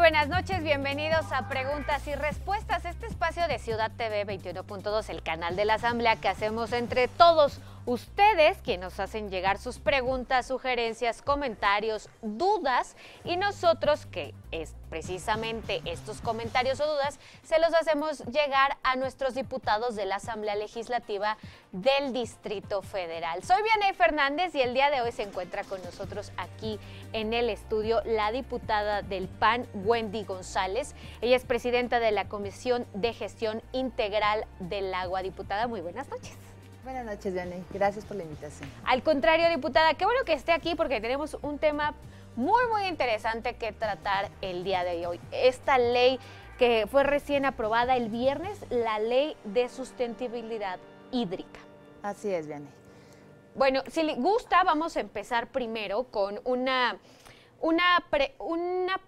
buenas noches, bienvenidos a Preguntas y Respuestas, este espacio de Ciudad TV 21.2, el canal de la Asamblea que hacemos entre todos ustedes, quienes nos hacen llegar sus preguntas, sugerencias, comentarios, dudas, y nosotros, que es precisamente estos comentarios o dudas, se los hacemos llegar a nuestros diputados de la Asamblea Legislativa del Distrito Federal. Soy Vianey Fernández y el día de hoy se encuentra con nosotros aquí en el estudio la diputada del PAN, Wendy González. Ella es presidenta de la Comisión de Gestión Integral del Agua. Diputada, muy buenas noches. Buenas noches, Vianey. Gracias por la invitación. Al contrario, diputada, qué bueno que esté aquí porque tenemos un tema muy interesante que tratar el día de hoy. Esta ley que fue recién aprobada el viernes, la Ley de Sustentabilidad Hídrica. Así es, Vianey. Bueno, si le gusta, vamos a empezar primero con una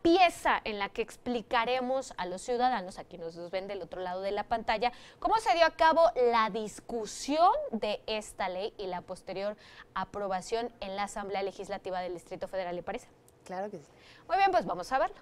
pieza en la que explicaremos a los ciudadanos, a quienes nos ven del otro lado de la pantalla, cómo se dio a cabo la discusión de esta ley y la posterior aprobación en la Asamblea Legislativa del Distrito Federal, ¿le parece? Claro que sí. Muy bien, pues vamos a verlo.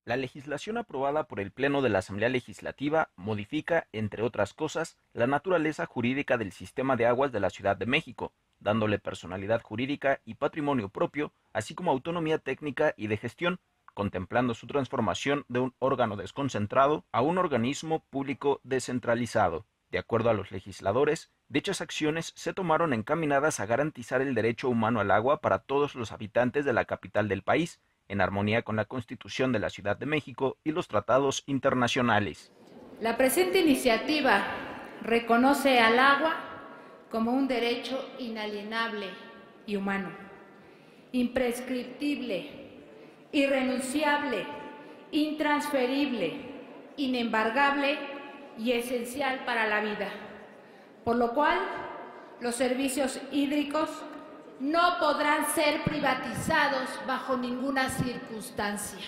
La legislación aprobada por el Pleno de la Asamblea Legislativa modifica, entre otras cosas, la naturaleza jurídica del sistema de aguas de la Ciudad de México, dándole personalidad jurídica y patrimonio propio, así como autonomía técnica y de gestión, contemplando su transformación de un órgano desconcentrado a un organismo público descentralizado. De acuerdo a los legisladores, dichas acciones se tomaron encaminadas a garantizar el derecho humano al agua para todos los habitantes de la capital del país, en armonía con la Constitución de la Ciudad de México y los tratados internacionales. La presente iniciativa reconoce al agua como un derecho inalienable y humano, imprescriptible, irrenunciable, intransferible, inembargable y esencial para la vida, por lo cual los servicios hídricos no podrán ser privatizados bajo ninguna circunstancia.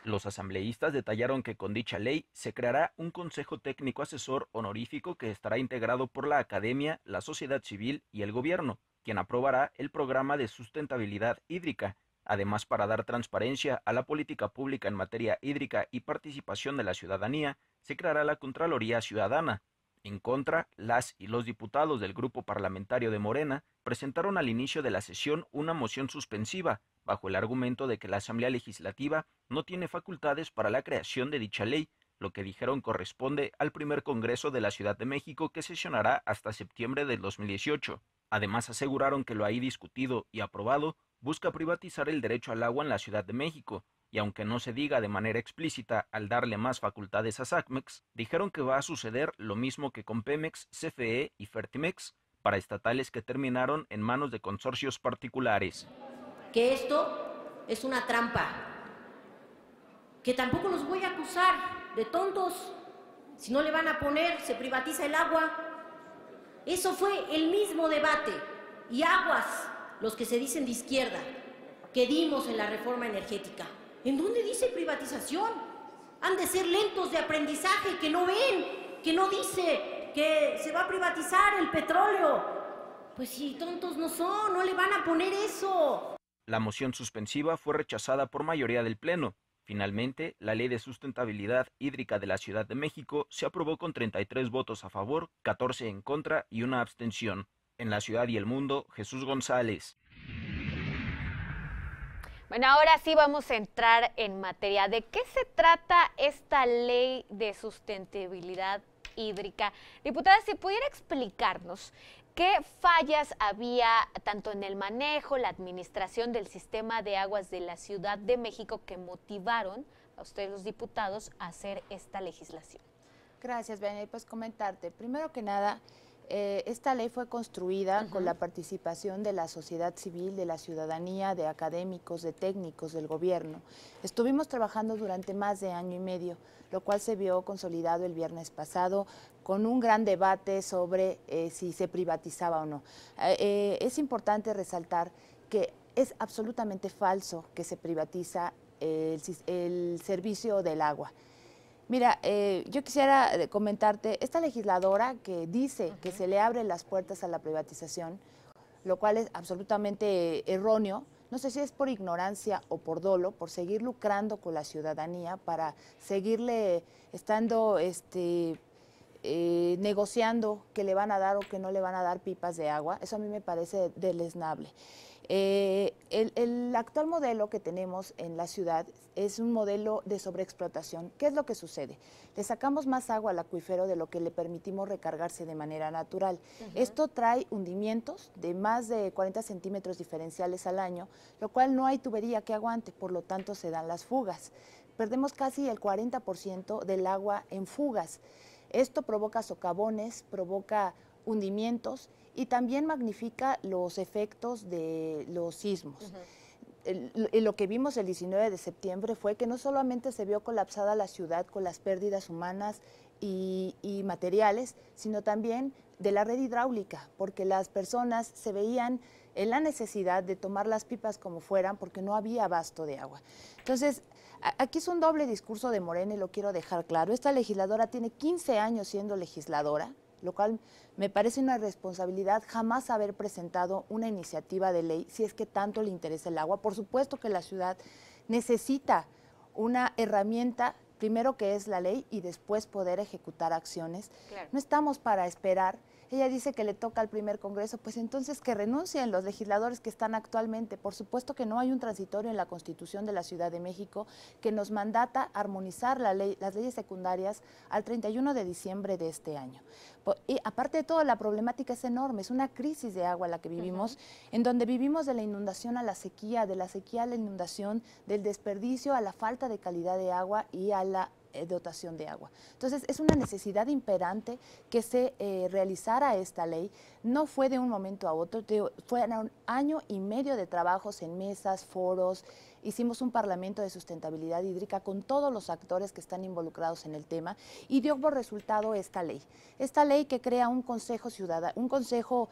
Los asambleístas detallaron que con dicha ley se creará un Consejo Técnico Asesor honorífico que estará integrado por la academia, la sociedad civil y el gobierno, quien aprobará el programa de sustentabilidad hídrica. Además, para dar transparencia a la política pública en materia hídrica y participación de la ciudadanía, se creará la Contraloría Ciudadana. En contra, las y los diputados del grupo parlamentario de Morena presentaron al inicio de la sesión una moción suspensiva, bajo el argumento de que la Asamblea Legislativa no tiene facultades para la creación de dicha ley, lo que dijeron corresponde al primer Congreso de la Ciudad de México que sesionará hasta septiembre del 2018. Además, aseguraron que lo ahí discutido y aprobado busca privatizar el derecho al agua en la Ciudad de México, y aunque no se diga de manera explícita al darle más facultades a SACMEX, dijeron que va a suceder lo mismo que con Pemex, CFE y Fertimex, paraestatales que terminaron en manos de consorcios particulares. Que esto es una trampa, que tampoco los voy a acusar de tontos. Si no le van a poner, se privatiza el agua. Eso fue el mismo debate, y aguas los que se dicen de izquierda, que dimos en la reforma energética. ¿En dónde dice privatización? Han de ser lentos de aprendizaje, que no ven, que no dice que se va a privatizar el petróleo. Pues si tontos no son, no le van a poner eso. La moción suspensiva fue rechazada por mayoría del Pleno. Finalmente, la Ley de Sustentabilidad Hídrica de la Ciudad de México se aprobó con 33 votos a favor, 14 en contra y una abstención. En la ciudad y el mundo, Jesús González. Bueno, ahora sí vamos a entrar en materia. ¿De qué se trata esta Ley de Sustentabilidad Hídrica? Diputada, si pudiera explicarnos qué fallas había tanto en el manejo, la administración del sistema de aguas de la Ciudad de México que motivaron a ustedes los diputados a hacer esta legislación. Gracias, Vianey. Pues comentarte, primero que nada, esta ley fue construida con la participación de la sociedad civil, de la ciudadanía, de académicos, de técnicos, del gobierno. Estuvimos trabajando durante más de año y medio, lo cual se vio consolidado el viernes pasado con un gran debate sobre si se privatizaba o no. Es importante resaltar que es absolutamente falso que se privatiza el servicio del agua. Mira, yo quisiera comentarte, esta legisladora que dice que se le abren las puertas a la privatización, lo cual es absolutamente erróneo, no sé si es por ignorancia o por dolo, por seguir lucrando con la ciudadanía, para seguirle estando negociando que le van a dar o que no le van a dar pipas de agua. Eso a mí me parece deleznable. El actual modelo que tenemos en la ciudad es un modelo de sobreexplotación. ¿Qué es lo que sucede? Le sacamos más agua al acuífero de lo que le permitimos recargarse de manera natural. Esto trae hundimientos de más de 40 centímetros diferenciales al año, lo cual no hay tubería que aguante, por lo tanto se dan las fugas. Perdemos casi el 40% del agua en fugas. Esto provoca socavones, provoca hundimientos y también magnifica los efectos de los sismos. Lo que vimos el 19 de septiembre fue que no solamente se vio colapsada la ciudad con las pérdidas humanas y materiales, sino también de la red hidráulica, porque las personas se veían en la necesidad de tomar las pipas como fueran porque no había abasto de agua. Entonces, aquí es un doble discurso de Morena y lo quiero dejar claro. Esta legisladora tiene 15 años siendo legisladora, lo cual me parece una irresponsabilidad jamás haber presentado una iniciativa de ley si es que tanto le interesa el agua. Por supuesto que la ciudad necesita una herramienta, primero que es la ley y después poder ejecutar acciones. Claro. No estamos para esperar. Ella dice que le toca al primer Congreso, pues entonces que renuncien los legisladores que están actualmente. Por supuesto que no hay un transitorio en la Constitución de la Ciudad de México que nos mandata armonizar las leyes secundarias al 31 de diciembre de este año. Y aparte de todo, la problemática es enorme, es una crisis de agua la que vivimos, en donde vivimos de la inundación a la sequía, de la sequía a la inundación, del desperdicio a la falta de calidad de agua y a la dotación de agua. Entonces, es una necesidad imperante que se realizara esta ley. No fue de un momento a otro, fue un año y medio de trabajos en mesas, foros. Hicimos un parlamento de sustentabilidad hídrica con todos los actores que están involucrados en el tema y dio por resultado esta ley. Esta ley que crea un consejo ciudadano, un consejo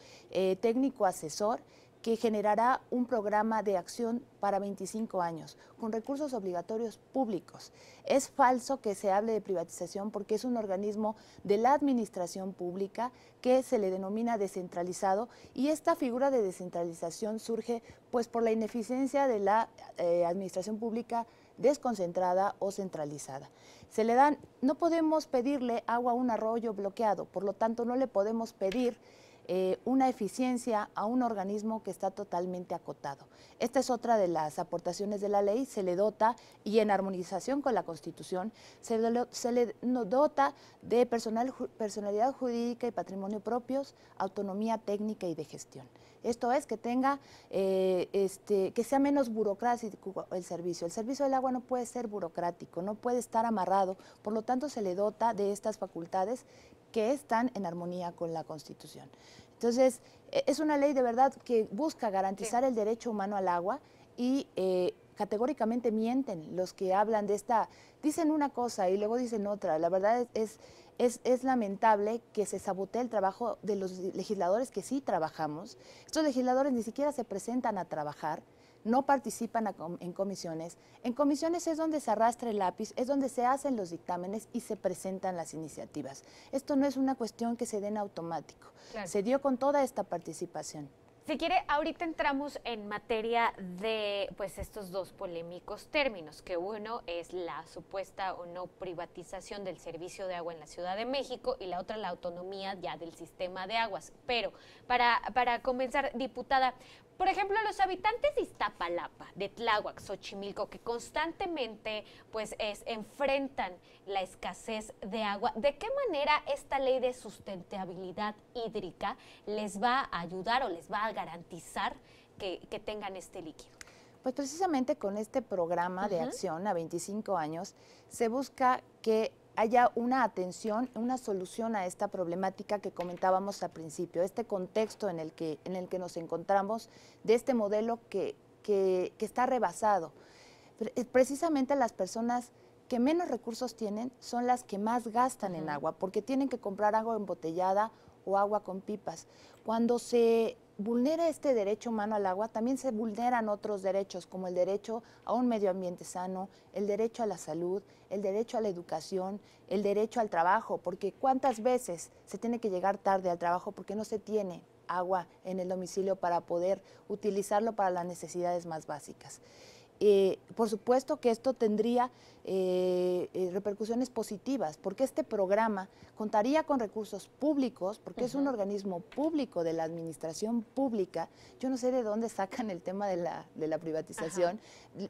técnico asesor que generará un programa de acción para 25 años, con recursos obligatorios públicos. Es falso que se hable de privatización porque es un organismo de la administración pública que se le denomina descentralizado y esta figura de descentralización surge pues por la ineficiencia de la administración pública desconcentrada o centralizada. No podemos pedirle agua a un arroyo bloqueado, por lo tanto no le podemos pedir una eficiencia a un organismo que está totalmente acotado. Esta es otra de las aportaciones de la ley, se le dota, y en armonización con la Constitución, se le dota de personalidad jurídica y patrimonio propios, autonomía técnica y de gestión. Esto es que tenga, que sea menos burocrático el servicio. El servicio del agua no puede ser burocrático, no puede estar amarrado, por lo tanto se le dota de estas facultades que están en armonía con la Constitución. Entonces, es una ley de verdad que busca garantizar el derecho humano al agua y categóricamente mienten los que hablan de esta, dicen una cosa y luego dicen otra. La verdad es lamentable que se sabotee el trabajo de los legisladores que sí trabajamos. Estos legisladores ni siquiera se presentan a trabajar, no participan en comisiones. En comisiones es donde se arrastra el lápiz, es donde se hacen los dictámenes y se presentan las iniciativas. Esto no es una cuestión que se dé en automático, claro. Se dio con toda esta participación. Si quiere, ahorita entramos en materia de pues estos dos polémicos términos, que uno es la supuesta o no privatización del servicio de agua en la Ciudad de México y la otra la autonomía ya del sistema de aguas. Pero para comenzar, diputada, por ejemplo, los habitantes de Iztapalapa, de Tláhuac, Xochimilco, que constantemente pues enfrentan la escasez de agua, ¿de qué manera esta ley de sustentabilidad hídrica les va a ayudar o les va a garantizar que tengan este líquido? Pues precisamente con este programa de acción a 25 años se busca que haya una atención, una solución a esta problemática que comentábamos al principio, este contexto en el que nos encontramos, de este modelo que está rebasado. Precisamente las personas que menos recursos tienen son las que más gastan en agua, porque tienen que comprar agua embotellada o agua con pipas. Cuando se vulnera este derecho humano al agua, también se vulneran otros derechos, como el derecho a un medio ambiente sano, el derecho a la salud, el derecho a la educación, el derecho al trabajo, porque ¿cuántas veces se tiene que llegar tarde al trabajo porque no se tiene agua en el domicilio para poder utilizarlo para las necesidades más básicas? Por supuesto que esto tendría repercusiones positivas, porque este programa contaría con recursos públicos, porque es un organismo público de la administración pública. Yo no sé de dónde sacan el tema de la privatización.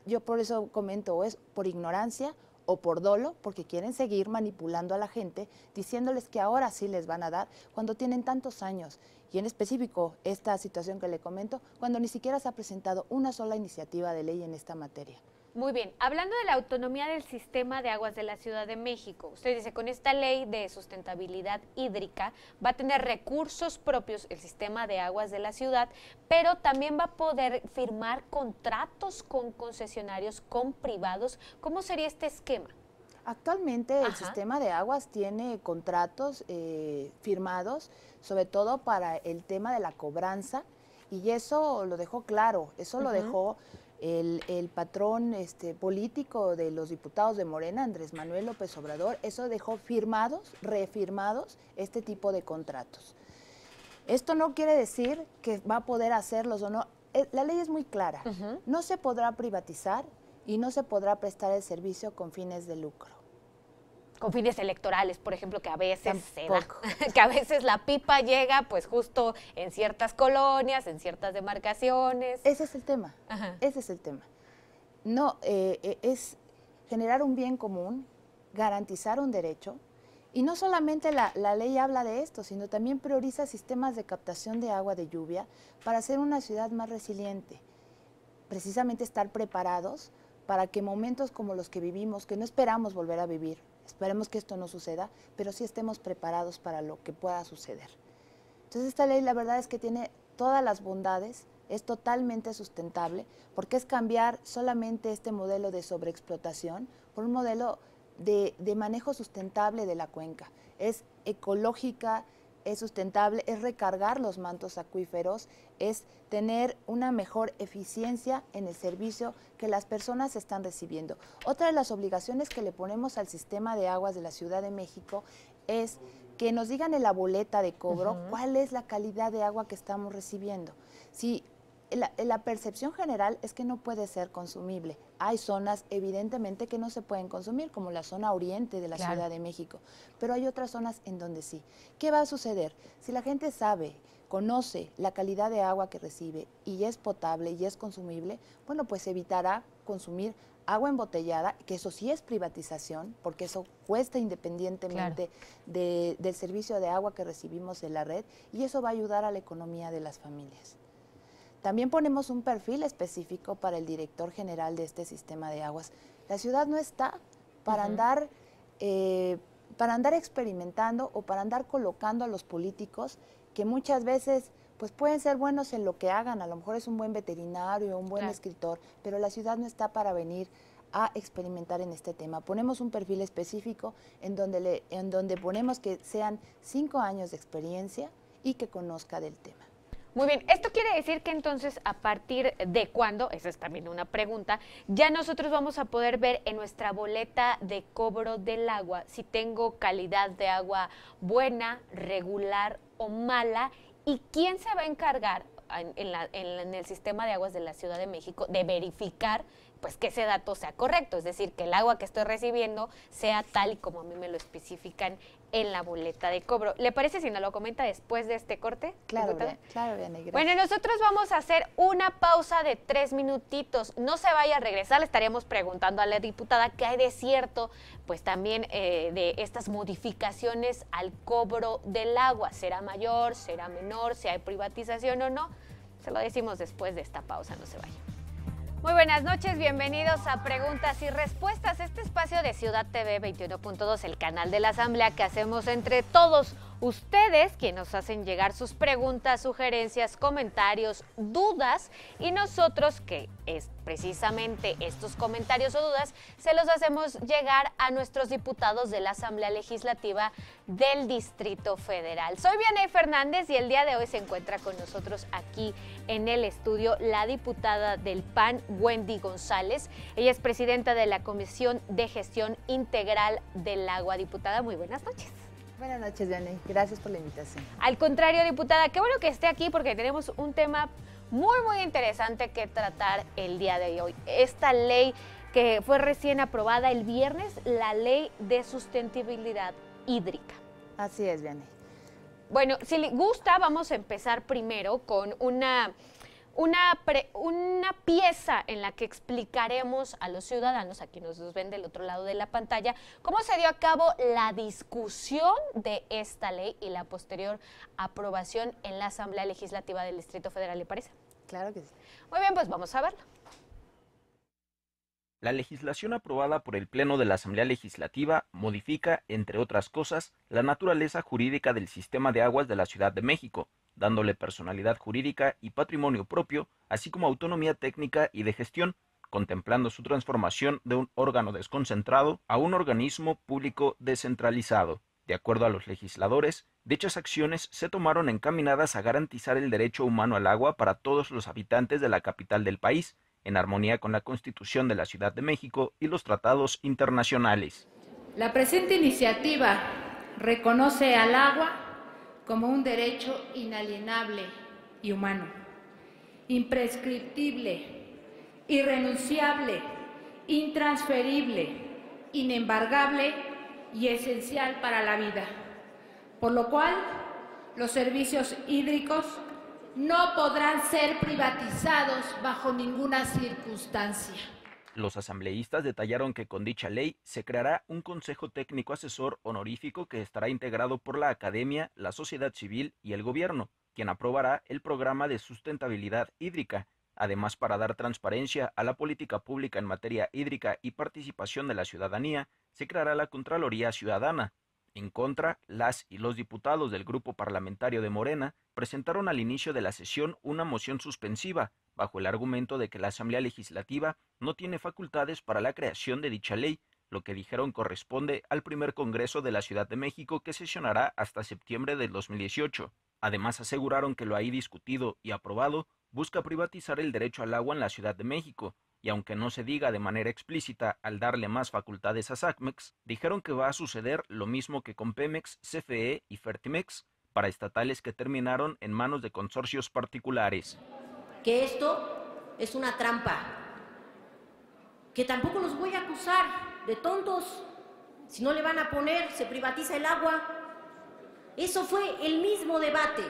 Yo por eso comento, o es por ignorancia o por dolo, porque quieren seguir manipulando a la gente, diciéndoles que ahora sí les van a dar, cuando tienen tantos años. Y en específico, esta situación que le comento, cuando ni siquiera se ha presentado una sola iniciativa de ley en esta materia. Muy bien, hablando de la autonomía del sistema de aguas de la Ciudad de México, usted dice, con esta ley de sustentabilidad hídrica va a tener recursos propios el sistema de aguas de la ciudad, pero también va a poder firmar contratos con concesionarios, con privados. ¿Cómo sería este esquema? Actualmente el sistema de aguas tiene contratos firmados, sobre todo para el tema de la cobranza, y eso lo dejó claro, eso lo dejó el patrón político de los diputados de Morena, Andrés Manuel López Obrador, eso dejó firmados, refirmados este tipo de contratos. Esto no quiere decir que va a poder hacerlos o no, la ley es muy clara, no se podrá privatizar y no se podrá prestar el servicio con fines de lucro. Con fines electorales, por ejemplo, que a veces se da, que a veces la pipa llega pues justo en ciertas colonias, en ciertas demarcaciones. Ese es el tema, ese es el tema. No, es generar un bien común, garantizar un derecho, y no solamente la ley habla de esto, sino también prioriza sistemas de captación de agua de lluvia para hacer una ciudad más resiliente. Precisamente estar preparados para que momentos como los que vivimos, que no esperamos volver a vivir, esperemos que esto no suceda, pero sí estemos preparados para lo que pueda suceder. Entonces esta ley la verdad es que tiene todas las bondades, es totalmente sustentable, porque es cambiar solamente este modelo de sobreexplotación por un modelo de manejo sustentable de la cuenca. Es ecológica, es sustentable, es recargar los mantos acuíferos, es tener una mejor eficiencia en el servicio que las personas están recibiendo. Otra de las obligaciones que le ponemos al sistema de aguas de la Ciudad de México es que nos digan en la boleta de cobro cuál es la calidad de agua que estamos recibiendo. Si la percepción general es que no puede ser consumible. Hay zonas evidentemente que no se pueden consumir, como la zona oriente de la Ciudad de México, pero hay otras zonas en donde sí. ¿Qué va a suceder? Si la gente sabe, conoce la calidad de agua que recibe y es potable y es consumible, bueno, pues evitará consumir agua embotellada, que eso sí es privatización, porque eso cuesta independientemente del servicio de agua que recibimos de la red, y eso va a ayudar a la economía de las familias. También ponemos un perfil específico para el director general de este sistema de aguas. La ciudad no está para andar experimentando o para andar colocando a los políticos que muchas veces pues pueden ser buenos en lo que hagan, a lo mejor es un buen veterinario, un buen escritor, pero la ciudad no está para venir a experimentar en este tema. Ponemos un perfil específico en donde ponemos que sean 5 años de experiencia y que conozca del tema. Muy bien, esto quiere decir que entonces a partir de cuándo, esa es también una pregunta, ya nosotros vamos a poder ver en nuestra boleta de cobro del agua si tengo calidad de agua buena, regular o mala, y quién se va a encargar en el sistema de aguas de la Ciudad de México de verificar pues que ese dato sea correcto, es decir, que el agua que estoy recibiendo sea tal y como a mí me lo especifican en la boleta de cobro. ¿Le parece si nos lo comenta después de este corte? Claro, bien, gracias. Bueno, nosotros vamos a hacer una pausa de 3 minutitos. No se vaya a regresar, le estaríamos preguntando a la diputada qué hay de cierto, pues también de estas modificaciones al cobro del agua. ¿Será mayor, será menor, si hay privatización o no? Se lo decimos después de esta pausa, no se vaya. Muy buenas noches, bienvenidos a Preguntas y Respuestas, este espacio de Ciudad TV 21.2, el canal de la Asamblea que hacemos entre todos ustedes quienes nos hacen llegar sus preguntas, sugerencias, comentarios, dudas, y nosotros, que es precisamente estos comentarios o dudas, se los hacemos llegar a nuestros diputados de la Asamblea Legislativa del Distrito Federal. Soy Vianey Fernández y el día de hoy se encuentra con nosotros aquí en el estudio la diputada del PAN, Wendy González. Ella es presidenta de la Comisión de Gestión Integral del Agua. Diputada, muy buenas noches. Buenas noches, Vianey. Gracias por la invitación. Al contrario, diputada, qué bueno que esté aquí porque tenemos un tema muy interesante que tratar el día de hoy. Esta ley que fue recién aprobada el viernes, la Ley de Sustentabilidad Hídrica. Así es, Vianey. Bueno, si le gusta, vamos a empezar primero con una pieza en la que explicaremos a los ciudadanos, a quienes nos ven del otro lado de la pantalla, cómo se dio a cabo la discusión de esta ley y la posterior aprobación en la Asamblea Legislativa del Distrito Federal, ¿le parece? Claro que sí. Muy bien, pues vamos a verlo. La legislación aprobada por el Pleno de la Asamblea Legislativa modifica, entre otras cosas, la naturaleza jurídica del sistema de aguas de la Ciudad de México, dándole personalidad jurídica y patrimonio propio, así como autonomía técnica y de gestión, contemplando su transformación de un órgano desconcentrado a un organismo público descentralizado. De acuerdo a los legisladores, dichas acciones se tomaron encaminadas a garantizar el derecho humano al agua para todos los habitantes de la capital del país, en armonía con la Constitución de la Ciudad de México y los tratados internacionales. La presente iniciativa reconoce al agua como un derecho inalienable y humano, imprescriptible, irrenunciable, intransferible, inembargable y esencial para la vida, por lo cual los servicios hídricos no podrán ser privatizados bajo ninguna circunstancia. Los asambleístas detallaron que con dicha ley se creará un Consejo Técnico Asesor honorífico que estará integrado por la Academia, la sociedad civil y el gobierno, quien aprobará el programa de sustentabilidad hídrica. Además, para dar transparencia a la política pública en materia hídrica y participación de la ciudadanía, se creará la Contraloría Ciudadana. En contra, las y los diputados del grupo parlamentario de Morena presentaron al inicio de la sesión una moción suspensiva, bajo el argumento de que la Asamblea Legislativa no tiene facultades para la creación de dicha ley, lo que dijeron corresponde al primer Congreso de la Ciudad de México que sesionará hasta septiembre del 2018. Además, aseguraron que lo ahí discutido y aprobado busca privatizar el derecho al agua en la Ciudad de México, y aunque no se diga de manera explícita al darle más facultades a SACMEX, dijeron que va a suceder lo mismo que con Pemex, CFE y Fertimex, para estatales que terminaron en manos de consorcios particulares. Que esto es una trampa, que tampoco los voy a acusar de tontos. Si no le van a poner, se privatiza el agua. Eso fue el mismo debate,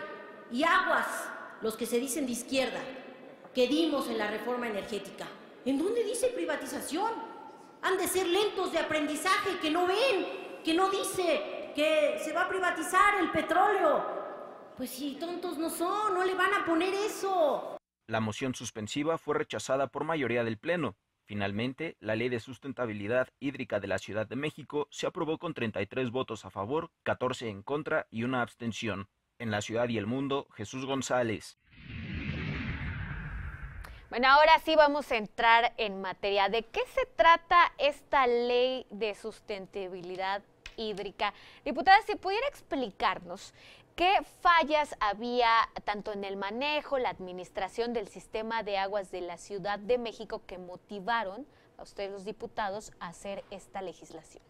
y aguas los que se dicen de izquierda, que dimos en la reforma energética. ¿En dónde dice privatización? Han de ser lentos de aprendizaje, que no ven, que no dice que se va a privatizar el petróleo. Pues si tontos no son, no le van a poner eso. La moción suspensiva fue rechazada por mayoría del Pleno. Finalmente, la Ley de Sustentabilidad Hídrica de la Ciudad de México se aprobó con 33 votos a favor, 14 en contra y una abstención. En la ciudad y el mundo, Jesús González. Bueno, ahora sí vamos a entrar en materia. ¿De qué se trata esta Ley de Sustentabilidad Hídrica? Diputada, si pudiera explicarnos qué fallas había tanto en el manejo, la administración del sistema de aguas de la Ciudad de México que motivaron a ustedes los diputados a hacer esta legislación.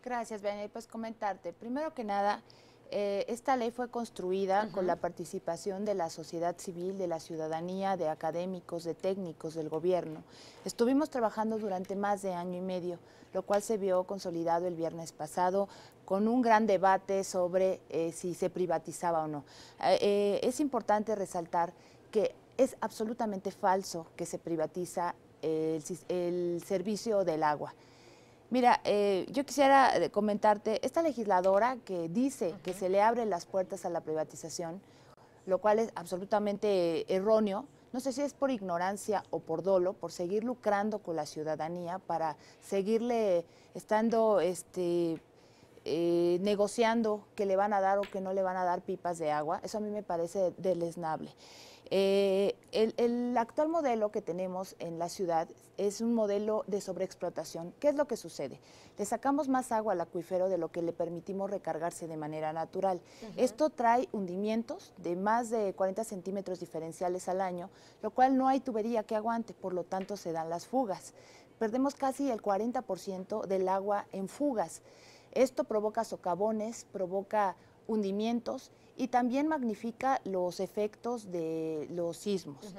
Gracias, Vianey. Pues comentarte, primero que nada, esta ley fue construida con la participación de la sociedad civil, de la ciudadanía, de académicos, de técnicos, del gobierno. Estuvimos trabajando durante más de año y medio, lo cual se vio consolidado el viernes pasado con un gran debate sobre si se privatizaba o no. Es importante resaltar que es absolutamente falso que se privatiza el servicio del agua. Mira, yo quisiera comentarte, esta legisladora que dice que se le abren las puertas a la privatización, lo cual es absolutamente erróneo, no sé si es por ignorancia o por dolo, por seguir lucrando con la ciudadanía, para seguirle estando negociando que le van a dar o que no le van a dar pipas de agua. Eso a mí me parece deleznable. El actual modelo que tenemos en la ciudad es un modelo de sobreexplotación. ¿Qué es lo que sucede? Le sacamos más agua al acuífero de lo que le permitimos recargarse de manera natural. Esto trae hundimientos de más de 40 centímetros diferenciales al año, lo cual no hay tubería que aguante, por lo tanto se dan las fugas. Perdemos casi el 40% del agua en fugas. Esto provoca socavones, provoca hundimientos y también magnifica los efectos de los sismos.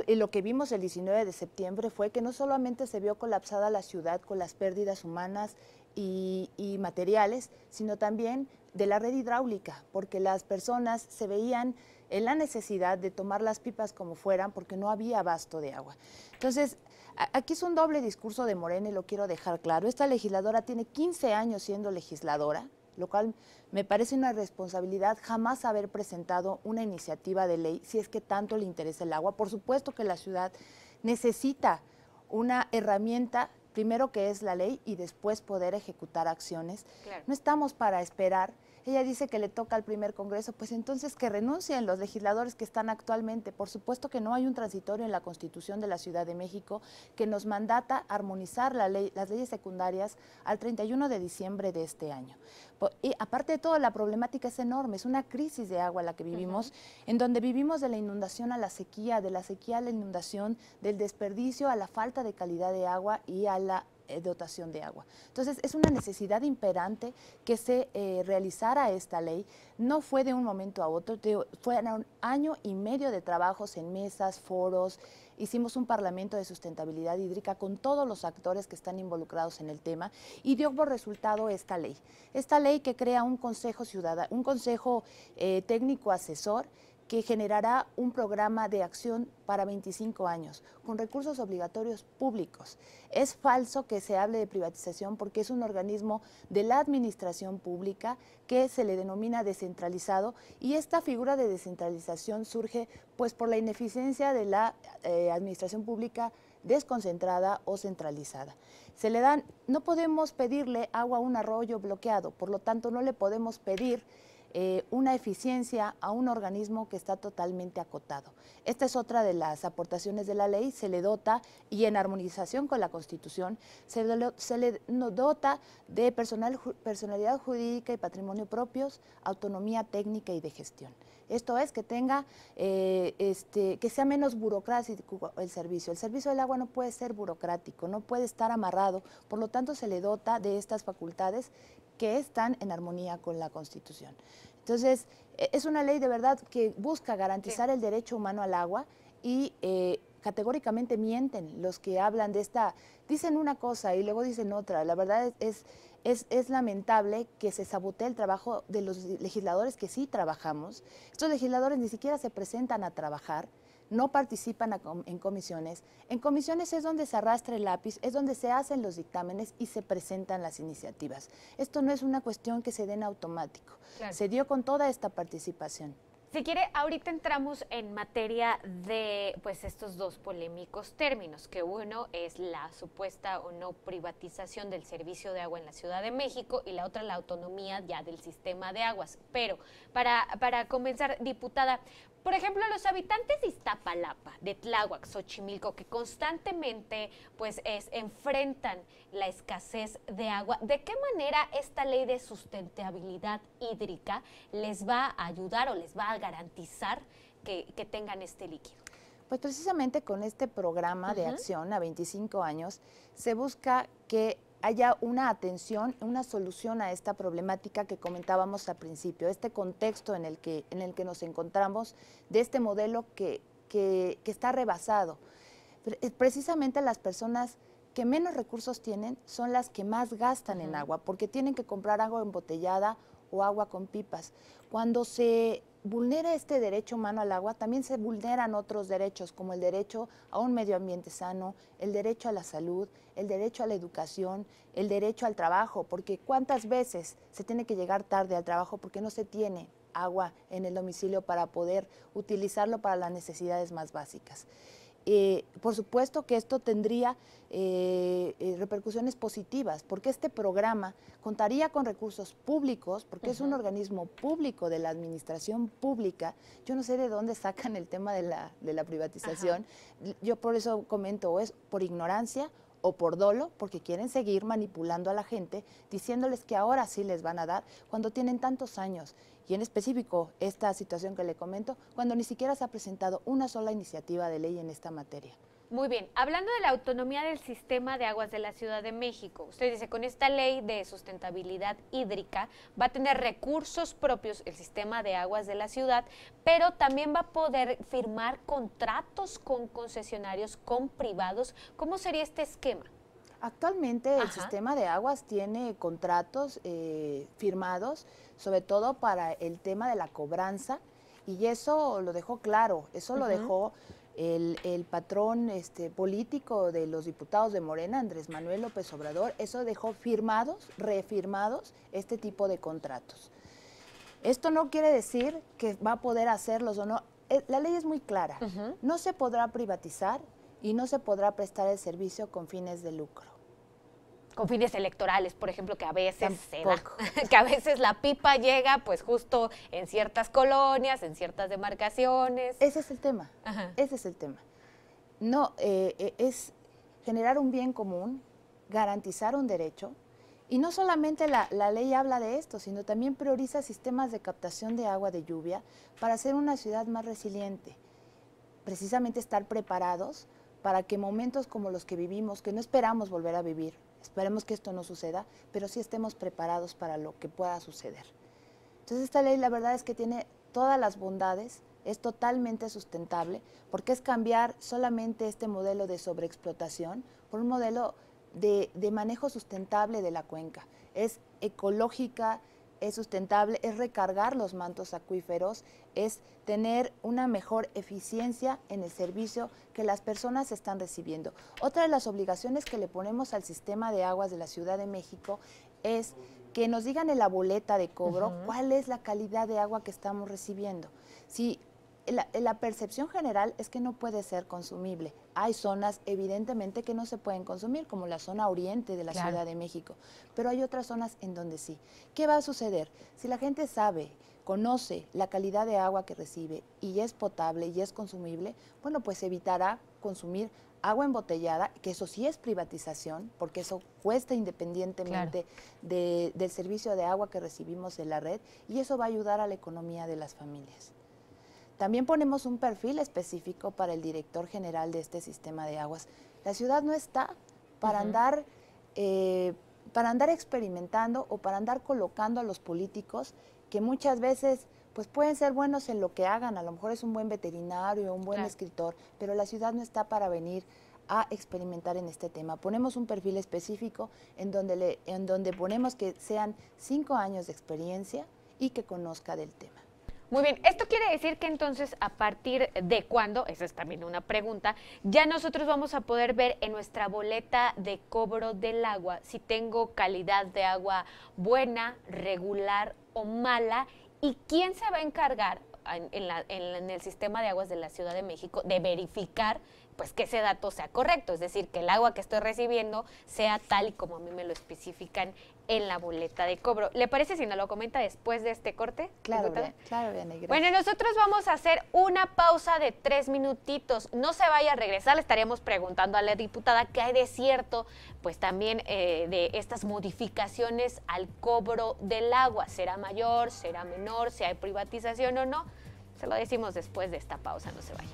Lo que vimos el 19 de septiembre fue que no solamente se vio colapsada la ciudad con las pérdidas humanas y materiales, sino también de la red hidráulica, porque las personas se veían en la necesidad de tomar las pipas como fueran porque no había abasto de agua. Entonces, aquí es un doble discurso de Morena y lo quiero dejar claro. Esta legisladora tiene 15 años siendo legisladora, lo cual me parece una irresponsabilidad jamás haber presentado una iniciativa de ley si es que tanto le interesa el agua. Por supuesto que la ciudad necesita una herramienta, primero que es la ley y después poder ejecutar acciones. Claro. No estamos para esperar. Ella dice que le toca al primer Congreso, pues entonces que renuncien los legisladores que están actualmente. Por supuesto que no hay un transitorio en la Constitución de la Ciudad de México que nos mandata armonizar las leyes secundarias al 31 de diciembre de este año. Y aparte de todo, la problemática es enorme, es una crisis de agua la que vivimos, en donde vivimos de la inundación a la sequía, de la sequía a la inundación, del desperdicio a la falta de calidad de agua y a la dotación de agua. Entonces, es una necesidad imperante que se realizara esta ley. No fue de un momento a otro, fue un año y medio de trabajos en mesas, foros. Hicimos un parlamento de sustentabilidad hídrica con todos los actores que están involucrados en el tema y dio por resultado esta ley. Esta ley que crea un consejo ciudadano, un consejo técnico asesor que generará un programa de acción para 25 años, con recursos obligatorios públicos. Es falso que se hable de privatización porque es un organismo de la administración pública que se le denomina descentralizado y esta figura de descentralización surge pues por la ineficiencia de la administración pública desconcentrada o centralizada. No podemos pedirle agua a un arroyo bloqueado, por lo tanto no le podemos pedir una eficiencia a un organismo que está totalmente acotado. Esta es otra de las aportaciones de la ley, se le dota, y en armonización con la Constitución, se le dota de personalidad jurídica y patrimonio propios, autonomía técnica y de gestión. Esto es que tenga, que sea menos burocrático el servicio. El servicio del agua no puede ser burocrático, no puede estar amarrado, por lo tanto se le dota de estas facultades que están en armonía con la Constitución. Entonces, es una ley de verdad que busca garantizar el derecho humano al agua y categóricamente mienten los que hablan de esta, dicen una cosa y luego dicen otra. La verdad es lamentable que se sabotee el trabajo de los legisladores que sí trabajamos. Estos legisladores ni siquiera se presentan a trabajar, no participan en comisiones. En comisiones es donde se arrastra el lápiz, es donde se hacen los dictámenes y se presentan las iniciativas. Esto no es una cuestión que se dé en automático, claro. Se dio con toda esta participación. Si quiere, ahorita entramos en materia de pues estos dos polémicos términos, que uno es la supuesta o no privatización del servicio de agua en la Ciudad de México y la otra la autonomía ya del sistema de aguas. Pero para comenzar, diputada, por ejemplo, los habitantes de Iztapalapa, de Tláhuac, Xochimilco, que constantemente pues enfrentan la escasez de agua, ¿de qué manera esta ley de sustentabilidad hídrica les va a ayudar o les va a garantizar que tengan este líquido? Pues precisamente con este programa de acción a 25 años se busca que haya una atención, una solución a esta problemática que comentábamos al principio, este contexto en el que nos encontramos, de este modelo que está rebasado. Precisamente las personas que menos recursos tienen son las que más gastan en agua, porque tienen que comprar agua embotellada o agua con pipas. Cuando se vulnera este derecho humano al agua, también se vulneran otros derechos, como el derecho a un medio ambiente sano, el derecho a la salud, el derecho a la educación, el derecho al trabajo, porque cuántas veces se tiene que llegar tarde al trabajo porque no se tiene agua en el domicilio para poder utilizarlo para las necesidades más básicas. por supuesto que esto tendría repercusiones positivas, porque este programa contaría con recursos públicos, porque es un organismo público de la administración pública. Yo no sé de dónde sacan el tema de la privatización. Yo por eso comento, o es por ignorancia o por dolo, porque quieren seguir manipulando a la gente, diciéndoles que ahora sí les van a dar, cuando tienen tantos años. Y en específico, esta situación que le comento, cuando ni siquiera se ha presentado una sola iniciativa de ley en esta materia. Muy bien, hablando de la autonomía del sistema de aguas de la Ciudad de México, usted dice, con esta ley de sustentabilidad hídrica va a tener recursos propios el sistema de aguas de la ciudad, pero también va a poder firmar contratos con concesionarios, con privados. ¿Cómo sería este esquema? Actualmente el sistema de aguas tiene contratos firmados, sobre todo para el tema de la cobranza, y eso lo dejó claro, eso lo dejó el patrón político de los diputados de Morena, Andrés Manuel López Obrador. Eso dejó firmados, reafirmados este tipo de contratos. Esto no quiere decir que va a poder hacerlos o no. La ley es muy clara, no se podrá privatizar y no se podrá prestar el servicio con fines de lucro. Con fines electorales, por ejemplo, que a veces se da, que a veces la pipa llega pues justo en ciertas colonias, en ciertas demarcaciones. Ese es el tema, ese es el tema. No, es generar un bien común, garantizar un derecho, y no solamente la ley habla de esto, sino también prioriza sistemas de captación de agua de lluvia para hacer una ciudad más resiliente. Precisamente estar preparados para que momentos como los que vivimos, que no esperamos volver a vivir, esperemos que esto no suceda, pero sí estemos preparados para lo que pueda suceder. Entonces esta ley la verdad es que tiene todas las bondades, es totalmente sustentable, porque es cambiar solamente este modelo de sobreexplotación por un modelo de manejo sustentable de la cuenca. Es ecológica, es sustentable, es recargar los mantos acuíferos, es tener una mejor eficiencia en el servicio que las personas están recibiendo. Otra de las obligaciones que le ponemos al sistema de aguas de la Ciudad de México es que nos digan en la boleta de cobro cuál es la calidad de agua que estamos recibiendo. Si la percepción general es que no puede ser consumible. Hay zonas evidentemente que no se pueden consumir, como la zona oriente de la Ciudad de México, pero hay otras zonas en donde sí. ¿Qué va a suceder? Si la gente sabe, conoce la calidad de agua que recibe y es potable y es consumible, bueno, pues evitará consumir agua embotellada, que eso sí es privatización, porque eso cuesta independientemente del servicio de agua que recibimos en la red, y eso va a ayudar a la economía de las familias. También ponemos un perfil específico para el director general de este sistema de aguas. La ciudad no está para andar experimentando o para andar colocando a los políticos que muchas veces pues pueden ser buenos en lo que hagan. A lo mejor es un buen veterinario, un buen escritor, pero la ciudad no está para venir a experimentar en este tema. Ponemos un perfil específico en donde ponemos que sean 5 años de experiencia y que conozca del tema. Muy bien, esto quiere decir que entonces a partir de cuándo, esa es también una pregunta, ya nosotros vamos a poder ver en nuestra boleta de cobro del agua si tengo calidad de agua buena, regular o mala, y quién se va a encargar en el sistema de aguas de la Ciudad de México de verificar pues que ese dato sea correcto, es decir, que el agua que estoy recibiendo sea tal y como a mí me lo especifican en la boleta de cobro. ¿Le parece si nos lo comenta después de este corte? Claro, claro, bien, gracias. Bueno, nosotros vamos a hacer una pausa de 3 minutitos. No se vaya a regresar, le estaríamos preguntando a la diputada qué hay de cierto, pues también de estas modificaciones al cobro del agua. ¿Será mayor, será menor, si hay privatización o no? Se lo decimos después de esta pausa, no se vaya.